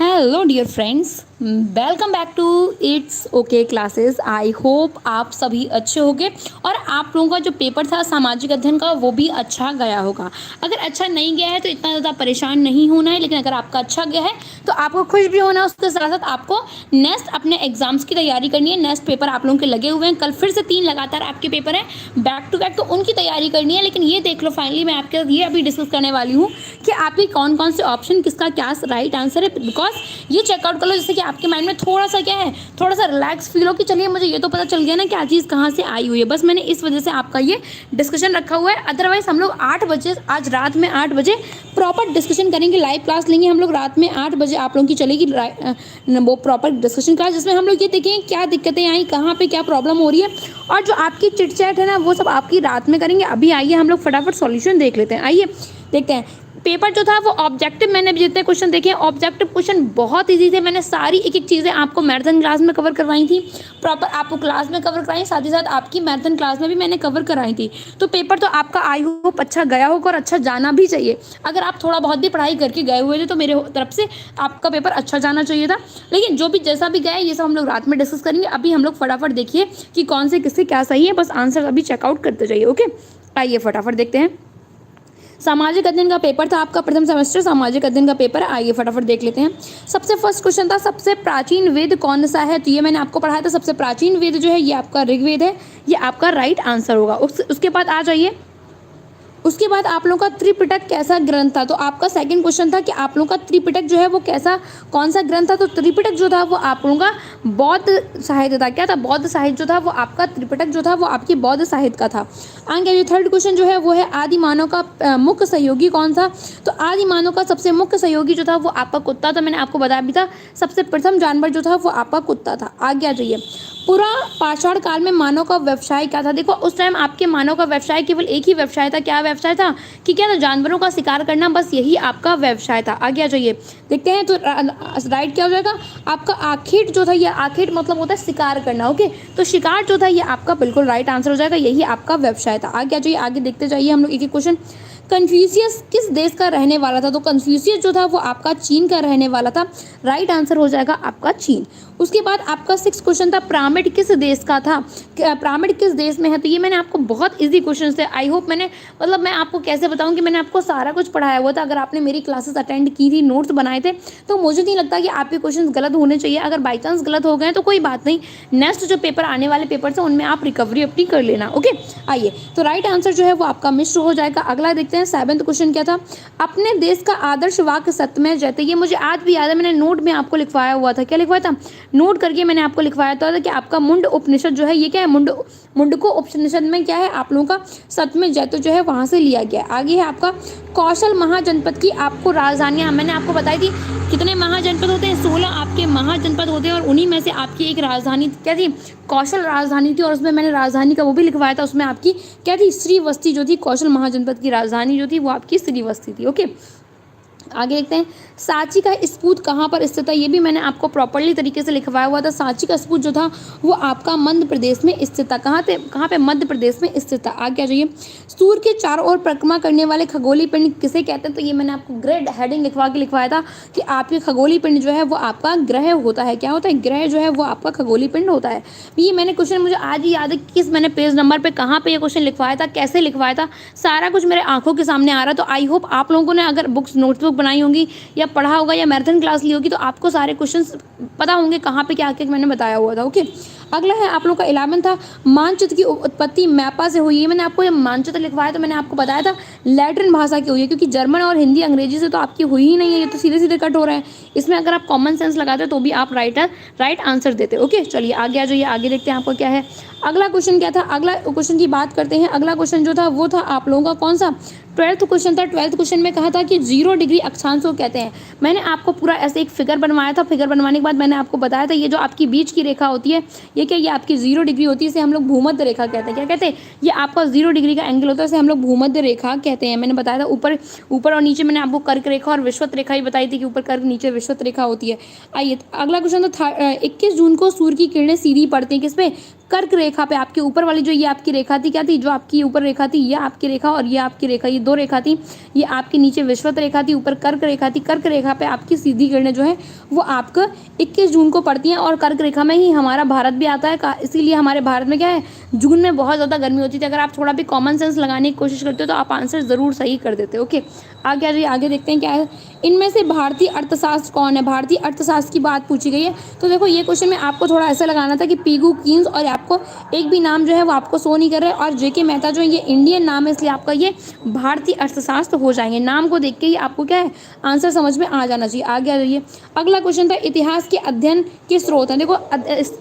Hello dear friends, welcome back to it's okay classes. I hope आप सभी अच्छे होंगे और आप लोगों का जो पेपर था सामाजिक अध्ययन का वो भी अच्छा गया होगा। अगर अच्छा नहीं गया है तो इतना ज़्यादा परेशान नहीं होना है, लेकिन अगर आपका अच्छा गया है तो आपको खुश भी होना है। उसके साथ साथ आपको नेक्स्ट अपने एग्जाम्स की तैयारी करनी है। नेक्स्ट पेपर आप लोगों के लगे हुए हैं, कल फिर से 3 लगातार आपके पेपर हैं बैक टू बैक, तो उनकी तैयारी करनी है। लेकिन ये देख लो, फाइनली मैं आपके साथ ये अभी डिस्कस करने वाली हूँ कि आपके कौन कौन से ऑप्शन, किसका क्या राइट आंसर है। बिकॉज ये चेकआउट कर लो जिससे कि आपके माइंड में थोड़ा सा क्या है, थोड़ा सा रिलैक्स फील हो कि चलिए मुझे ये तो पता चल गया ना क्या चीज़ कहाँ से आई हुई है। बस मैंने इस वजह से आपका ये डिस्कशन रखा हुआ है। अदरवाइज हम लोग 8 बजे, आज रात में 8 बजे प्रॉपर डिस्कशन करेंगे, लाइव क्लास लेंगे हम लोग रात में 8 बजे आप लोगों की चलेगी वो प्रॉपर डिस्कशन क्लास, जिसमें हम लोग ये देखेंगे क्या दिक्कतें आई, कहाँ पे क्या प्रॉब्लम हो रही है, और जो आपकी चिट चैट है ना वो सब आपकी रात में करेंगे। अभी आइए हम लोग फटाफट सॉल्यूशन देख लेते हैं। आइए देखते हैं। पेपर जो था वो ऑब्जेक्टिव, मैंने जितने क्वेश्चन देखे हैं ऑब्जेक्टिव क्वेश्चन बहुत इजी थे। मैंने सारी एक एक चीज़ें आपको मैराथन क्लास में कवर करवाई थी, प्रॉपर आपको क्लास में कवर कराई, साथ ही साथ आपकी मैराथन क्लास में भी मैंने कवर कराई थी। तो पेपर तो आपका आई होप अच्छा गया होगा और अच्छा जाना भी चाहिए। अगर आप थोड़ा बहुत भी पढ़ाई करके गए हुए थे तो मेरे तरफ से आपका पेपर अच्छा जाना चाहिए था। लेकिन जो भी जैसा भी गया ये सब हम लोग रात में डिस्कस करेंगे। अभी हम लोग फटाफट देखिए कि कौन से किससे क्या सही है, बस आंसर अभी चेकआउट करते जाइए। ओके, आइए फटाफट देखते हैं। सामाजिक अध्ययन का पेपर था आपका, प्रथम सेमेस्टर सामाजिक अध्ययन का पेपर है। आइए फटाफट देख लेते हैं। सबसे फर्स्ट क्वेश्चन था, सबसे प्राचीन वेद कौन सा है। तो ये मैंने आपको पढ़ाया था, सबसे प्राचीन वेद जो है ये आपका ऋग्वेद है। ये आपका राइट आंसर होगा। उसके बाद आ जाइए, उसके बाद आप लोगों का त्रिपिटक कैसा ग्रंथ था। तो आपका सेकंड क्वेश्चन था कि आप लोगों का त्रिपिटक जो है वो कैसा, कौन सा ग्रंथ था। तो त्रिपिटक जो था वो आप लोगों का बौद्ध साहित्य था। क्या था? बौद्ध साहित्य जो था वो आपका त्रिपिटक जो था वो आपकी बौद्ध साहित्य का था। आगे जो थर्ड क्वेश्चन जो है वो है आदि मानव का मुख्य सहयोगी कौन था। तो आदि मानव का सबसे मुख्य सहयोगी जो था वो आपका कुत्ता था। मैंने आपको बताया भी था, सबसे प्रथम जानवर जो था वो आपका कुत्ता था। आगे आ जाइए। पूरा पाषाण काल में मानव का व्यवसाय क्या था। देखो उस टाइम आपके मानव का व्यवसाय केवल एक ही व्यवसाय था। क्या व्यवसाय था कि क्या था? जानवरों का शिकार करना, बस यही आपका व्यवसाय था। आगे आ जाइए, देखते हैं। तो राइट क्या हो जाएगा आपका? आखिर जो था, ये आखिर मतलब होता है शिकार करना। ओके, तो शिकार जो था ये आपका बिल्कुल राइट आंसर हो जाएगा, यही आपका व्यवसाय था। आगे आ जाइए, आगे देखते जाइए हम लोग एक एक क्वेश्चन। कन्फ्यूशियस किस देश का रहने वाला था। तो कन्फ्यूशियस जो था वो आपका चीन का रहने वाला था। राइट आंसर हो जाएगा आपका चीन। उसके बाद आपका 6 क्वेश्चन था, पिरामिड किस देश का था। पिरामिड किस देश में है। तो ये मैंने आपको बहुत इजी क्वेश्चन थे। आई होप मैंने, मतलब मैं आपको कैसे बताऊं कि मैंने आपको सारा कुछ पढ़ाया हुआ था। अगर आपने मेरी क्लासेस अटेंड की थी, नोट्स बनाए थे, तो मुझे नहीं लगता कि आपके क्वेश्चन गलत होने चाहिए। अगर बाई चांस गलत हो गए तो कोई बात नहीं, नेक्स्ट जो पेपर आने वाले पेपर हैं उनमें आप रिकवरी अपनी कर लेना। ओके, आइए। तो राइट आंसर जो है वो आपका मिश्र हो जाएगा। अगला देखते हैं, 7th क्वेश्चन क्या था, अपने देश का आदर्श वाक्य सत्य में जयते। ये मुझे आज भी याद है, मैंने नोट में आपको लिखवाया हुआ था। क्या लिखवाया था? नोट करके मैंने आपको लिखवाया था कि आपका मुंड उपनिषद जो है ये क्या है, मुंडको उपनिषद में क्या है आप लोगों का सत्य में जयते जो है वहां से लिया गया। आगे है आपका कौशल महाजनपद की आपको राजधानियां, मैंने आपको बताई थी कितने महाजनपद होते हैं, 16 आपके महाजनपद होते हैं, और उन्हीं में से आपकी एक राजधानी क्या थी, कौशल राजधानी थी। और उसमें मैंने राजधानी का वो भी लिखवाया था, उसमें आपकी क्या थी, श्रीवस्ती जो थी। कौशल महाजनपद की राजधानी जो थी वो आपकी श्रीवस्ती थी। ओके, आगे देखते हैं। सांची का स्पूत कहाँ पर स्थित है। ये भी मैंने आपको प्रॉपर्ली तरीके से लिखवाया हुआ था। सांची का स्पूत जो था वो आपका मध्य प्रदेश में स्थित था। कहाँ पे? मध्य प्रदेश में स्थित था। आगे आ जाइए। सूर्य के चारों ओर परिक्रमा करने वाले खगोलीय पिंड किसे कहते हैं। तो ये मैंने आपको ग्रेड हेडिंग लिखवा के लिखवाया था कि आपके खगोलीय पिंड जो है वो आपका ग्रह होता है। क्या होता है? ग्रह जो है वो आपका खगोलीय पिंड होता है। ये मैंने क्वेश्चन मुझे आज ही याद है, किस मैंने पेज नंबर पे कहाँ पे ये क्वेश्चन लिखवाया था, कैसे लिखवाया था, सारा कुछ मेरे आंखों के सामने आ रहा है। तो आई होप आप लोगों ने अगर बुक्स नोटबुक बनाई होंगी या पढ़ा होगा या मैराथन क्लास ली होगी तो आपको सारे क्वेश्चंस पता होंगे कहाँ पे क्या क्या मैंने बताया हुआ था। ओके, अगला है आप लोग का 11 था, मानचित्र की उत्पत्ति मैपा से हुई है। मैंने आपको ये मानचित्र लिखवाया तो मैंने आपको बताया था लैटिन भाषा की हुई है, क्योंकि जर्मन और हिंदी अंग्रेजी से तो आपकी हुई ही नहीं है, ये तो सीधे सीधे कट हो रहा है। इसमें अगर आप कॉमन सेंस लगाते तो भी आप राइट आंसर देते। ओके, चलिए आगे आ जाइए, आगे देखते हैं आपको क्या है। अगला क्वेश्चन क्या था, अगला क्वेश्चन की बात करते हैं। अगला क्वेश्चन जो था वो था आप लोगों का कौन सा, 12th क्वेश्चन था। 12th क्वेश्चन में कहा था कि 0 डिग्री अक्षांश को कहते हैं। मैंने आपको पूरा ऐसे एक फिगर बनवाया था। फिगर बनवाने के बाद मैंने आपको बताया था ये जो आपकी बीच की रेखा होती है ये क्या, ये आपकी 0 डिग्री होती है, इसे हम लोग भूमध्य रेखा कहते हैं। क्या कहते हैं? ये आपका 0 डिग्री का एंगल होता है, इसे हम लोग भूमध्य रेखा कहते हैं। मैंने बताया था ऊपर ऊपर और नीचे मैंने आपको कर्क रेखा और विषुवत रेखा ही बताई थी कि ऊपर कर्क नीचे विषुवत रेखा होती है। आइए अगला क्वेश्चन था 21 जून को सूर्य की किरणें सीधी पड़ती हैं किस पे, कर्क रेखा पे आपके ऊपर वाली जो ये आपकी रेखा थी, क्या थी, जो आपकी ऊपर रेखा थी, ये आपकी रेखा और ये आपकी रेखा, ये दो रेखा थी। ये आपके नीचे विषुवत रेखा थी, ऊपर कर्क रेखा थी। कर्क रेखा पे आपकी सीधी किरणें जो है वो आपको 21 जून को पड़ती हैं और कर्क रेखा में ही हमारा भारत भी आता है। इसीलिए हमारे भारत में क्या है, जून में बहुत ज़्यादा गर्मी होती थी। अगर आप थोड़ा भी कॉमन सेंस लगाने की कोशिश करते हो तो आप आंसर ज़रूर सही कर देते हो। ओके, आगे आ जाइए, आगे देखते हैं क्या है। इनमें से भारतीय अर्थशास्त्र कौन है? भारतीय अर्थशास्त्र की बात पूछी गई है। तो देखो ये क्वेश्चन में आपको थोड़ा ऐसा लगाना था कि पीगू कीन्स, और आपको एक भी नाम जो है वो आपको शो नहीं कर रहा है, और जेके मेहता जो है ये इंडियन नाम है, इसलिए आपका ये भारतीय अर्थशास्त्र हो जाएंगे। नाम को देख के ही आपको क्या है, आंसर समझ में आ जाना चाहिए। आगे आ जाइए, अगला क्वेश्चन था इतिहास के अध्ययन के स्रोत हैं। देखो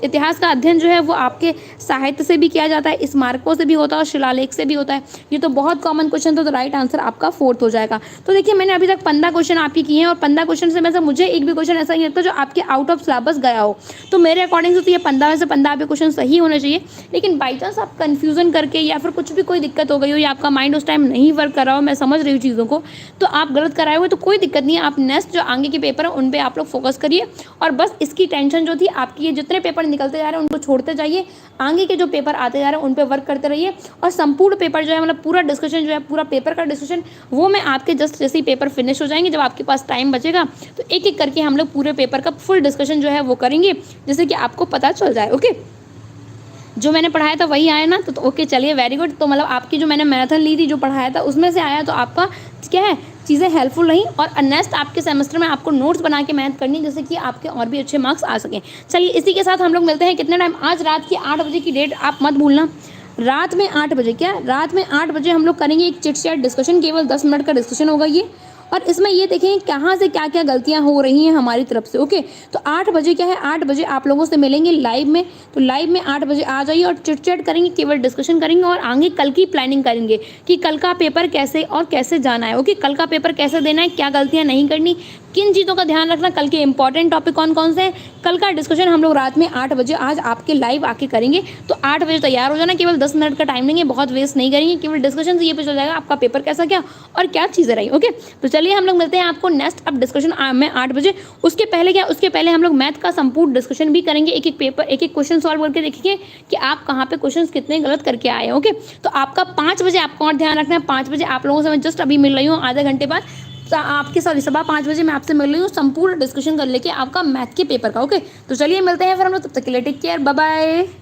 इतिहास का अध्ययन जो है वो आपके साहित्य से भी किया जाता है, स्मारकों से भी होता है और शिलालेख से भी होता है। ये तो बहुत कॉमन क्वेश्चन था, तो राइट आंसर आपका 4th हो जाएगा। तो देखिए मैंने अभी तक 15 क्वेश्चन आपके किए हैं और 15 क्वेश्चन से में से मुझे एक भी क्वेश्चन ऐसा नहीं लगता जो आपके आउट ऑफ सिलेबस गया हो। तो मेरे अकॉर्डिंग से तो ये 15 में से 15 आपके क्वेश्चन सही होने चाहिए। लेकिन बाई चांस आप कन्फ्यूजन करके या फिर कुछ भी कोई दिक्कत हो गई हो या आपका माइंड उस टाइम नहीं वर्क कर रहा हो, मैं समझ रही हूँ चीज़ों को, तो आप गलत कराए हुए तो कोई दिक्कत नहीं है। आप नेक्स्ट जो आगे के पेपर है उन पर आप लोग फोकस करिए और बस इसकी टेंशन जो थी आपकी, ये जितने पेपर निकलते जा रहे हैं उनको छोड़ते जाइए, आगे के जो पेपर आते जा रहे हैं उन पर वर्क करते रहिए। और संपूर्ण पेपर जो है, मतलब पूरा डिस्कशन जो है, पूरा पेपर का डिस्कशन वो मैं आपके जस्ट जैसे ही पेपर फिनिश हो जाएंगे, जब आपके पास टाइम बचेगा तो एक एक करके हम लोग पूरे पेपर का फुल डिस्कशन जो है वो करेंगे, जिससे कि आपको पता चल जाए। ओके, जो मैंने पढ़ाया था वही आया ना, तो ओके चलिए, वेरी गुड। तो मतलब आपकी जो मैंने मैराथन ली थी, जो पढ़ाया था उसमें से आया, तो आपका क्या है, चीज़ें हेल्पफुल रही। और नेक्स्ट आपके सेमेस्टर में आपको नोट्स बना के मेहनत करनी है, जिससे कि आपके और भी अच्छे मार्क्स आ सकें। चलिए इसी के साथ हम लोग मिलते हैं कितने टाइम, आज रात के 8 बजे की डेट आप मत भूलना। रात में 8 बजे, क्या रात में 8 बजे हम लोग करेंगे एक चिट चैट डिस्कशन, केवल 10 मिनट का डिस्कशन होगा ये। और इसमें ये देखें कहाँ से क्या क्या गलतियाँ हो रही हैं हमारी तरफ से। ओके, तो 8 बजे क्या है, 8 बजे आप लोगों से मिलेंगे लाइव में। तो लाइव में 8 बजे आ जाइए और चिट चैट करेंगे, केवल डिस्कशन करेंगे और आगे कल की प्लानिंग करेंगे कि कल का पेपर कैसे और कैसे जाना है। ओके, कल का पेपर कैसे देना है, क्या गलतियाँ नहीं करनी, किन चीज़ों का ध्यान रखना, कल के इंपॉर्टेंट टॉपिक कौन कौन से हैं, कल का डिस्कशन हम लोग रात में 8 बजे आज आपके लाइव आके करेंगे। तो 8 बजे तैयार हो जाना, केवल 10 मिनट का टाइम लेंगे, बहुत वेस्ट नहीं करेंगे, केवल डिस्कशन से ये पता चल जाएगा आपका पेपर कैसा क्या और क्या चीज़ें रही। ओके, तो चलिए हम लोग मिलते हैं आपको नेक्स्ट अब डिस्कशन में 8 बजे। उसके पहले क्या, उसके पहले हम लोग मैथ का संपूर्ण डिस्कशन भी करेंगे, एक एक पेपर एक एक क्वेश्चन सॉल्व करके देखेंगे कि आप कहाँ पे क्वेश्चन कितने गलत करके आए हैं। ओके, तो आपका 5 बजे आपको और ध्यान रखना है, 5 बजे आप लोगों से मैं जस्ट अभी मिल रही हूँ, आधे घंटे बाद आपके सॉरी 5:15 मैं आपसे मिल रही हूँ संपूर्ण डिस्कशन कर लेके आपका मैथ के पेपर का। ओके, तो चलिए मिलते हैं फिर हम लोग, तब तक के लिए टेक केयर, बाय बाय।